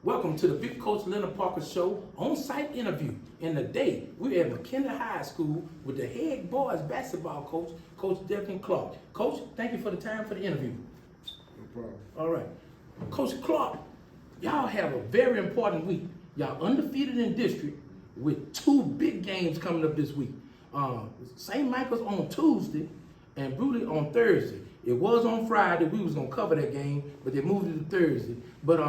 Welcome to the Big Coach Leonard Parker Show on-site interview. And today, we're at McKinley High School with the head boys basketball coach, Coach Devin Clark. Coach, thank you for the time for the interview. No problem. All right. Coach Clark, y'all have a very important week. Y'all undefeated in district with two big games coming up this week. St. Michael's on Tuesday and Brutally on Thursday. It was on Friday. We was going to cover that game, but they moved it to Thursday. But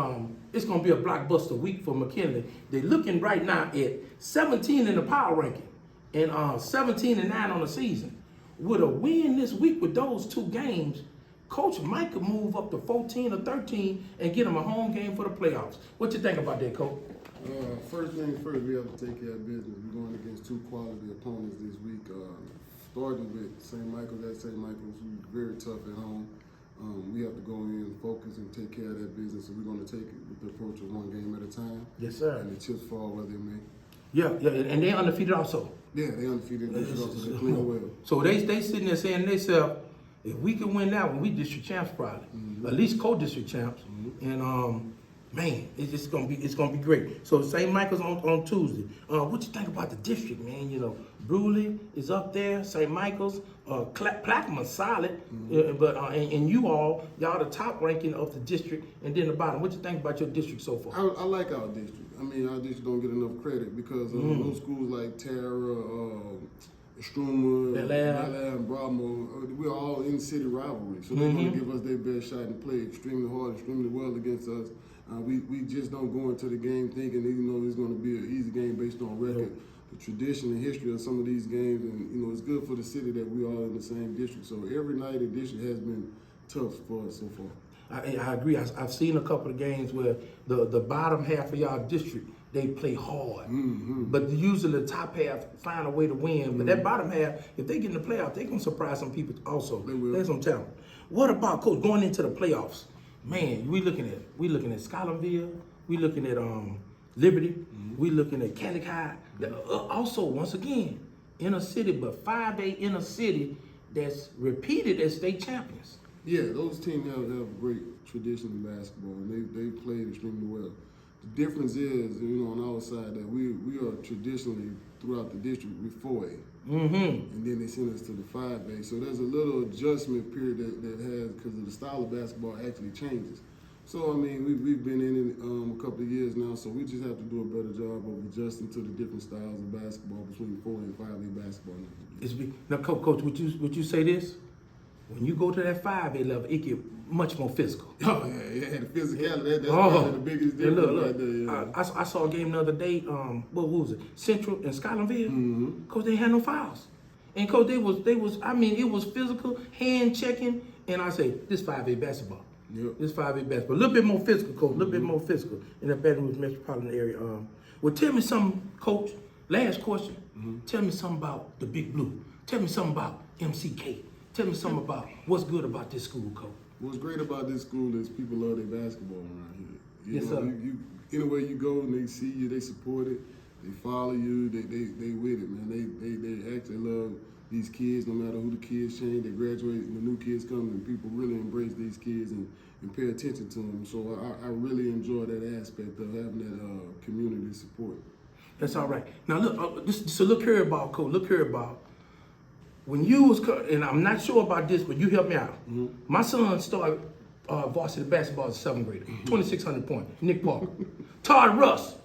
it's going to be a blockbuster week for McKinley. They're looking right now at 17 in the power ranking and 17-9 on the season. With a win this week with those two games, Coach might could move up to 14 or 13 and get them a home game for the playoffs. What you think about that, Coach? First things first, we have to take care of business. We're going against two quality opponents this week. Starting with St. Michael's at St. Michael's, who's very tough at home. We have to go in, focus, and take care of that business. So we're going to take it with the approach of one game at a time. Yes, sir. And the chips fall where they may. Yeah, and they're undefeated also. Yeah, they're undefeated. They play well. So they sitting there saying to themselves, if we can win that one, we district champs probably. At least co-district champs. And man, it's gonna be great. So St. Michael's on Tuesday. What you think about the district, man? You know, Bruley is up there, St. Michael's, Plaquemines solid, but and y'all the top ranking of the district, and then the bottom. What you think about your district so far? I like our district. I mean, our district don't get enough credit because those schools like Tara, Struma, Bel Air, and Bravo, we're all in-city rivalry. So they're going to give us their best shot and play extremely hard, extremely well against us. We just don't go into the game thinking it's going to be an easy game based on record. The tradition and history of some of these games, and it's good for the city that we all in the same district. So every night the district has been tough for us so far. I agree. I've seen a couple of games where the bottom half of y'all district, they play hard. But usually the top half find a way to win. But that bottom half, if they get in the playoffs, they're going to surprise some people also. They will. There's some talent. What about, Coach, going into the playoffs? Man, we looking at Scotlandville, we looking at Liberty, we looking at Catholic High. Also, once again, inner city, but 5A inner city that's repeated as state champions. Yeah, those teams have great tradition in basketball, and they played extremely well. The difference is, on our side, that we are traditionally throughout the district with 4A, and then they send us to the 5A. So there's a little adjustment period that has, because of the style of basketball actually changes. So I mean, we've been in it a couple of years now, so we just have to do a better job of adjusting to the different styles of basketball between 4A and 5A basketball. Now, Coach, would you say this? When you go to that 5A level, it get much more physical. Oh, yeah, the physicality, that's probably the biggest difference right there. Yeah. I saw a game the other day, what was it? Central and Scotlandville. Coach, they had no fouls. And Coach, it was physical, hand checking, and I say, this 5A basketball. Yep. This 5A basketball. A little bit more physical, Coach, a little bit more physical in the Baton Rouge metropolitan area. Well, tell me something, Coach, last question. Tell me something about the Big Blue. Tell me something about MCK. Tell me something about what's good about this school, Coach. What's great about this school is people love their basketball around here. Yes, sir. Anywhere you go and they see you, they support it, they follow you, they with it, man. They actually love these kids, no matter who the kids change, they graduate and the new kids come, and people really embrace these kids and pay attention to them. So I really enjoy that aspect of having that community support. That's all right. Now look, just look here about, Coach. Look here about. When you was, and I'm not sure about this, but you help me out. My son started varsity basketball as a 7th grader, 2,600 points, Nick Parker. Todd Russ,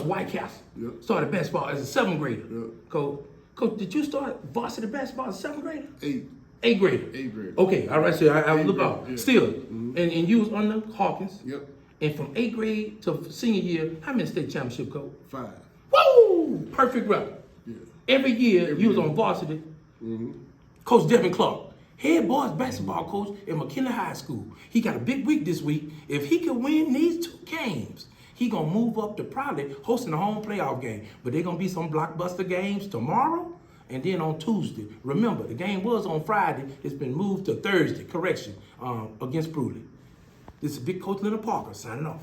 White Castle, started basketball as a 7th grader. Coach, did you start varsity basketball as a 7th grader? 8th grader. 8th grader. Okay, all right, so I look out. Yeah. Still, and you was under Hawkins. Yep. And from 8th grade to senior year, how many state championship, Coach? 5. Woo! Perfect record. Yeah. Every year you was on varsity. Coach Devin Clark, head boys basketball coach at McKinley High School. He got a big week this week. If he can win these 2 games, he gonna move up to probably hosting a home playoff game. But they're gonna be some blockbuster games tomorrow and then on Tuesday. Remember, the game was on Friday. It's been moved to Thursday. Correction, against Bruley. This is Big Coach Leonard Parker signing off.